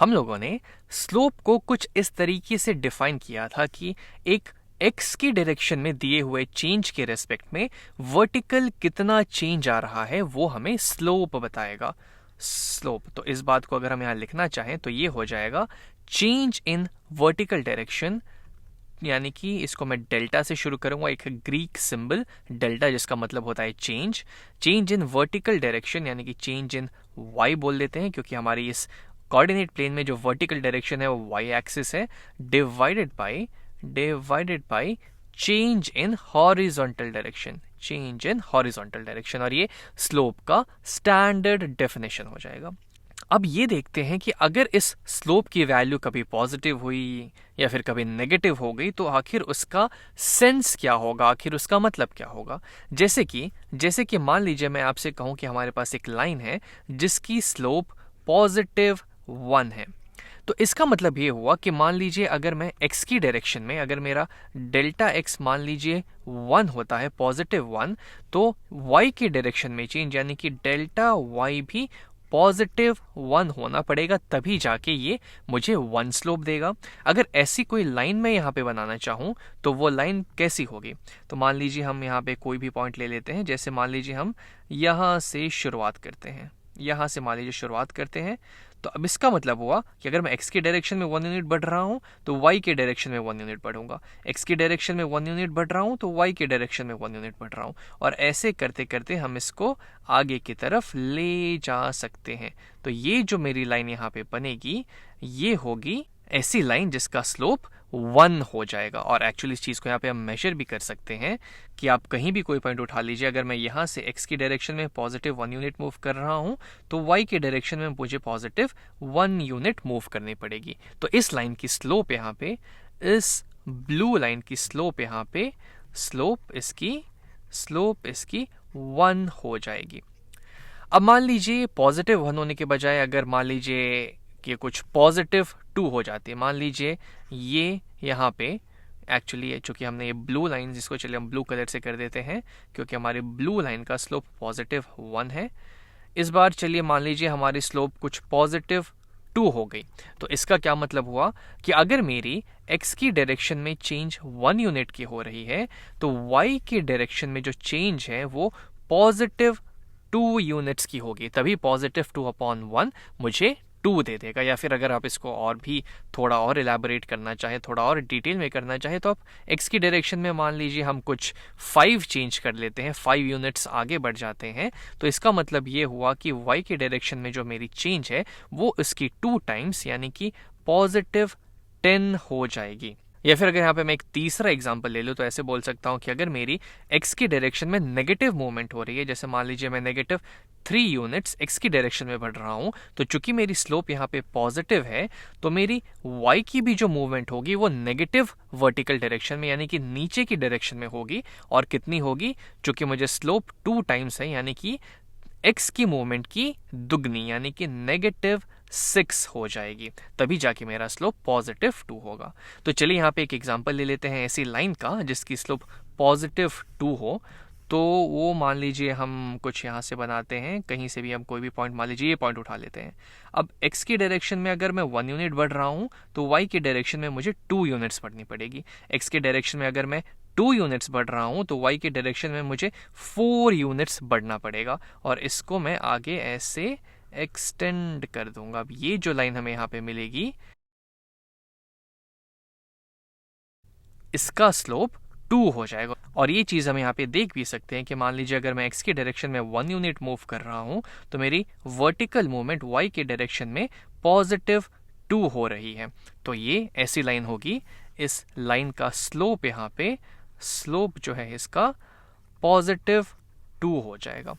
हम लोगों ने स्लोप को कुछ इस तरीके से डिफाइन किया था कि एक एक्स की डायरेक्शन में दिए हुए चेंज के रेस्पेक्ट में वर्टिकल कितना चेंज आ रहा है वो हमें स्लोप बताएगा। स्लोप, तो इस बात को अगर हम यहाँ लिखना चाहें तो ये हो जाएगा चेंज इन वर्टिकल डायरेक्शन, यानी कि इसको मैं डेल्टा से शुरू करूंगा, एक ग्रीक सिंबल डेल्टा जिसका मतलब होता है change. Change in vertical direction यानी कि चेंज इन वाई बोल देते हैं, क्योंकि हमारी इस कोऑर्डिनेट प्लेन में जो वर्टिकल डायरेक्शन है वो वाई एक्सिस है, divided by change in horizontal direction, change in horizontal direction, और ये स्लोप का स्टैंडर्ड डेफिनेशन हो जाएगा। अब ये देखते हैं कि अगर इस स्लोप की वैल्यू कभी पॉजिटिव हुई या फिर कभी नेगेटिव हो गई तो आखिर उसका सेंस क्या होगा, आखिर उसका मतलब क्या होगा। जैसे कि मान लीजिए मैं आपसे कहूं कि हमारे पास एक लाइन है जिसकी स्लोप +1 है, तो इसका मतलब ये हुआ कि मान लीजिए अगर मैं x की डायरेक्शन में, अगर मेरा डेल्टा x मान लीजिए 1 होता है, +1, तो y की डायरेक्शन में चेंज यानी कि डेल्टा y भी +1 होना पड़ेगा, तभी जाके ये मुझे 1 स्लोप देगा। अगर ऐसी कोई लाइन मैं यहाँ पे बनाना चाहूँ तो वो लाइन कैसी होगी, तो मान लीजिए हम यहाँ पे कोई भी पॉइंट ले लेते हैं, जैसे मान लीजिए हम यहाँ से शुरुआत करते हैं, तो अब इसका मतलब हुआ कि अगर मैं x की डायरेक्शन में 1 यूनिट बढ़ रहा हूँ तो y की डायरेक्शन में 1 यूनिट बढ़ूंगा, x की डायरेक्शन में 1 यूनिट बढ़ रहा हूँ तो y की डायरेक्शन में 1 यूनिट बढ़ रहा हूँ, और ऐसे करते करते हम इसको आगे की तरफ ले जा सकते हैं। तो ये जो मेरी लाइन यहाँ पे बनेगी ये होगी ऐसी लाइन जिसका स्लोप 1 हो जाएगा। और एक्चुअली इस चीज़ को यहाँ पे हम मेजर भी कर सकते हैं कि आप कहीं भी कोई पॉइंट उठा लीजिए, अगर मैं यहाँ से x की डायरेक्शन में +1 यूनिट मूव कर रहा हूँ तो y की डायरेक्शन में मुझे +1 यूनिट मूव करनी पड़ेगी। तो इस लाइन की स्लोप यहाँ पे, इस ब्लू लाइन की स्लोप यहाँ पे, स्लोप इसकी 1 हो जाएगी। अब मान लीजिए +1 होने के बजाय अगर मान लीजिए कि कुछ +2 हो जाती है, मान लीजिए ये यहाँ पे एक्चुअली चूंकि हमने ये ब्लू लाइन, जिसको चलिए हम ब्लू कलर से कर देते हैं क्योंकि हमारी ब्लू लाइन का स्लोप +1 है। इस बार चलिए मान लीजिए हमारी स्लोप कुछ +2 हो गई, तो इसका क्या मतलब हुआ कि अगर मेरी x की डायरेक्शन में चेंज 1 यूनिट की हो रही है तो y की डायरेक्शन में जो चेंज है वो +2 यूनिट्स की होगी, तभी +2/1 मुझे 2 दे देगा। या फिर अगर आप इसको और भी थोड़ा और इलेबोरेट करना चाहें, थोड़ा और डिटेल में करना चाहें, तो आप x की डायरेक्शन में मान लीजिए हम कुछ 5 चेंज कर लेते हैं, 5 यूनिट्स आगे बढ़ जाते हैं, तो इसका मतलब ये हुआ कि y की डायरेक्शन में जो मेरी चेंज है वो इसकी 2 टाइम्स यानी कि +10 हो जाएगी। या फिर अगर यहाँ पे मैं एक तीसरा एग्जांपल ले लूँ तो ऐसे बोल सकता हूँ कि अगर मेरी x की डायरेक्शन में नेगेटिव मूवमेंट हो रही है, जैसे मान लीजिए मैं -3 यूनिट्स x की डायरेक्शन में बढ़ रहा हूँ, तो चूंकि मेरी स्लोप यहाँ पे पॉजिटिव है तो मेरी y की भी जो मूवमेंट होगी वो नेगेटिव वर्टिकल डायरेक्शन में यानी कि नीचे की डायरेक्शन में होगी। और कितनी होगी, चूंकि मुझे स्लोप 2 टाइम्स है यानी कि x की मूवमेंट की दुगनी यानी कि -6 हो जाएगी, तभी जाके मेरा स्लोप +2 होगा। तो चलिए यहाँ पे एक एग्जांपल ले लेते हैं ऐसी लाइन का जिसकी स्लोप +2 हो। तो वो मान लीजिए हम कुछ यहाँ से बनाते हैं, कहीं से भी हम कोई भी पॉइंट, मान लीजिए ये पॉइंट उठा लेते हैं। अब x की डायरेक्शन में अगर मैं 1 यूनिट बढ़ रहा हूँ तो y की डायरेक्शन में मुझे 2 यूनिट्स बढ़नी पड़ेगी। x की डायरेक्शन में अगर मैं 2 यूनिट्स बढ़ रहा हूँ तो y की डायरेक्शन में मुझे 4 यूनिट्स बढ़ना पड़ेगा, और इसको मैं आगे ऐसे एक्सटेंड कर दूंगा। अब ये जो लाइन हमें यहाँ पे मिलेगी इसका स्लोप 2 हो जाएगा। और ये चीज़ हम यहाँ पे देख भी सकते हैं कि मान लीजिए अगर मैं x की डायरेक्शन में 1 यूनिट मूव कर रहा हूँ तो मेरी वर्टिकल मूवमेंट y की डायरेक्शन में +2 हो रही है। तो ये ऐसी लाइन होगी, इस लाइन का स्लोप यहाँ पे, स्लोप जो है इसका +2 हो जाएगा।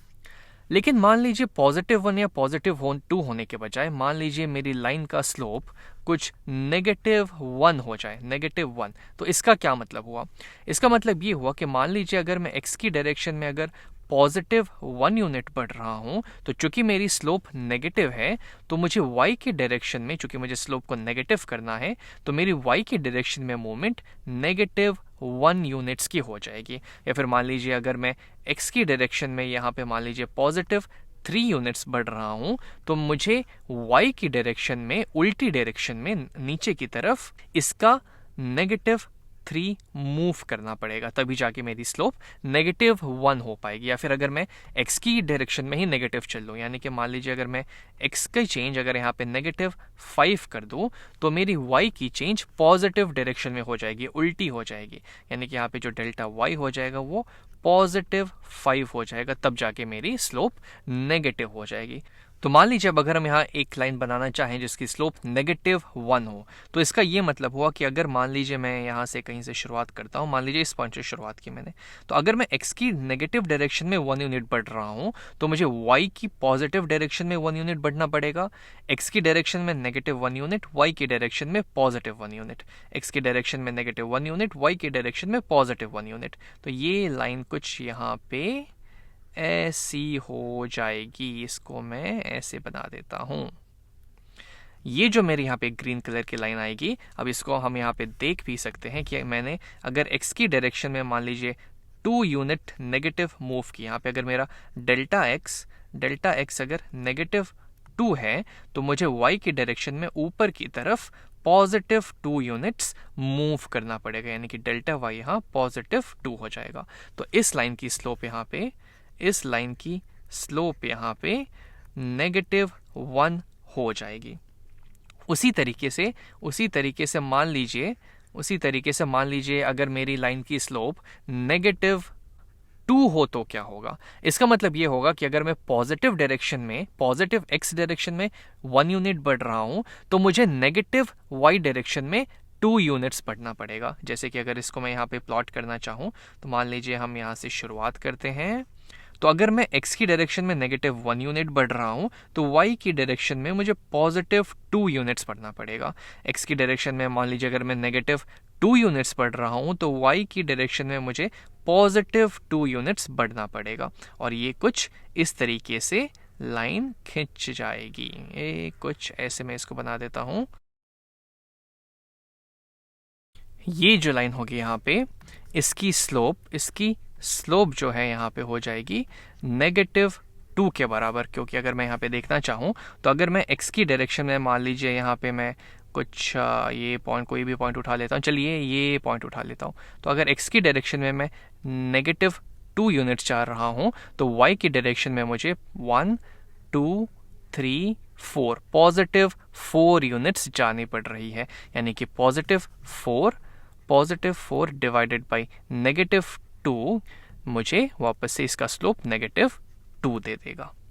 लेकिन मान लीजिए +1 या +2 होने के बजाय मान लीजिए मेरी लाइन का स्लोप कुछ -1 हो जाए, -1, तो इसका क्या मतलब हुआ, इसका मतलब ये हुआ कि मान लीजिए अगर मैं x की डायरेक्शन में अगर +1 यूनिट बढ़ रहा हूँ तो चूंकि मेरी स्लोप नेगेटिव है तो मुझे y की डायरेक्शन में, चूंकि मुझे स्लोप को नेगेटिव करना है, तो मेरी y की डायरेक्शन में मूवमेंट -1 यूनिट्स की हो जाएगी। या फिर मान लीजिए अगर मैं x की डायरेक्शन में यहाँ पे मान लीजिए 3 यूनिट्स बढ़ रहा हूँ तो मुझे y की डायरेक्शन में, उल्टी डायरेक्शन में नीचे की तरफ इसका -3 मूव करना पड़ेगा, तभी जाके मेरी स्लोप -1 हो पाएगी। या फिर अगर मैं x की डायरेक्शन में ही नेगेटिव चल लूँ, यानी कि मान लीजिए अगर मैं x की चेंज अगर यहाँ पे -5 कर दूँ तो मेरी y की चेंज पॉजिटिव डायरेक्शन में हो जाएगी, उल्टी हो जाएगी, यानी कि यहाँ पे जो डेल्टा y हो जाएगा वो +5 हो जाएगा, तब जाके मेरी स्लोप नेगेटिव हो जाएगी। तो मान लीजिए अब अगर हम यहाँ एक लाइन बनाना चाहें जिसकी स्लोप -1 हो, तो इसका ये मतलब हुआ कि अगर मान लीजिए मैं यहाँ से कहीं से शुरुआत करता हूँ, मान लीजिए इस पॉइंट से शुरुआत की मैंने, तो अगर मैं x की नेगेटिव डायरेक्शन में 1 यूनिट बढ़ रहा हूँ तो मुझे y की पॉजिटिव डायरेक्शन में 1 यूनिट बढ़ना पड़ेगा। x की डायरेक्शन में -1 यूनिट, y की डायरेक्शन में +1 यूनिट, x की डायरेक्शन में -1 यूनिट, y की डायरेक्शन में +1 यूनिट। तो ये लाइन कुछ यहाँ पे ऐसी हो जाएगी, इसको मैं ऐसे बना देता हूं। ये जो मेरे यहाँ पे ग्रीन कलर की लाइन आएगी, अब इसको हम यहाँ पे देख भी सकते हैं कि मैंने अगर x की डायरेक्शन में मान लीजिए 2 यूनिट नेगेटिव मूव किया, यहाँ पे अगर मेरा डेल्टा x अगर -2 है तो मुझे y की डायरेक्शन में ऊपर की तरफ +2 यूनिट्स मूव करना पड़ेगा, यानी कि डेल्टा y यहाँ +2 हो जाएगा। तो इस लाइन की स्लोप यहाँ पे, इस लाइन की स्लोप यहाँ पे -1 हो जाएगी। उसी तरीके से मान लीजिए अगर मेरी लाइन की स्लोप -2 हो तो क्या होगा। इसका मतलब ये होगा कि अगर मैं पॉजिटिव डायरेक्शन में, पॉजिटिव x डायरेक्शन में 1 यूनिट बढ़ रहा हूं तो मुझे नेगेटिव y डायरेक्शन में 2 यूनिट्स बढ़ना पड़ेगा। जैसे कि अगर इसको मैं यहाँ पे प्लॉट करना चाहूँ तो मान लीजिए हम यहाँ से शुरुआत करते हैं, तो अगर मैं x की डायरेक्शन में -1 यूनिट बढ़ रहा हूँ तो y की डायरेक्शन में मुझे +2 यूनिट्स बढ़ना पड़ेगा। x की डायरेक्शन में मान लीजिए अगर मैं -2 यूनिट्स बढ़ रहा हूँ तो y की डायरेक्शन में मुझे +2 यूनिट्स बढ़ना पड़ेगा। और ये कुछ इस तरीके से लाइन खिंच जाएगी। ये कुछ ऐसे मैं इसको बना देता हूँ। ये जो लाइन होगी यहाँ पे, इसकी स्लोप जो है यहाँ पे हो जाएगी -2 के बराबर, क्योंकि अगर मैं यहाँ पे देखना चाहूँ तो अगर मैं x की डायरेक्शन में मान लीजिए यहाँ पे मैं कुछ ये पॉइंट, कोई भी पॉइंट उठा लेता हूँ, चलिए ये पॉइंट उठा लेता हूँ। तो अगर x की डायरेक्शन में मैं -2 यूनिट जा रहा हूँ तो y की डायरेक्शन में मुझे 1 2 3 4 +4 यूनिट्स जानी पड़ रही है, यानी कि +4 डिवाइडेड बाई -2 मुझे वापस से इसका स्लोप -2 दे देगा।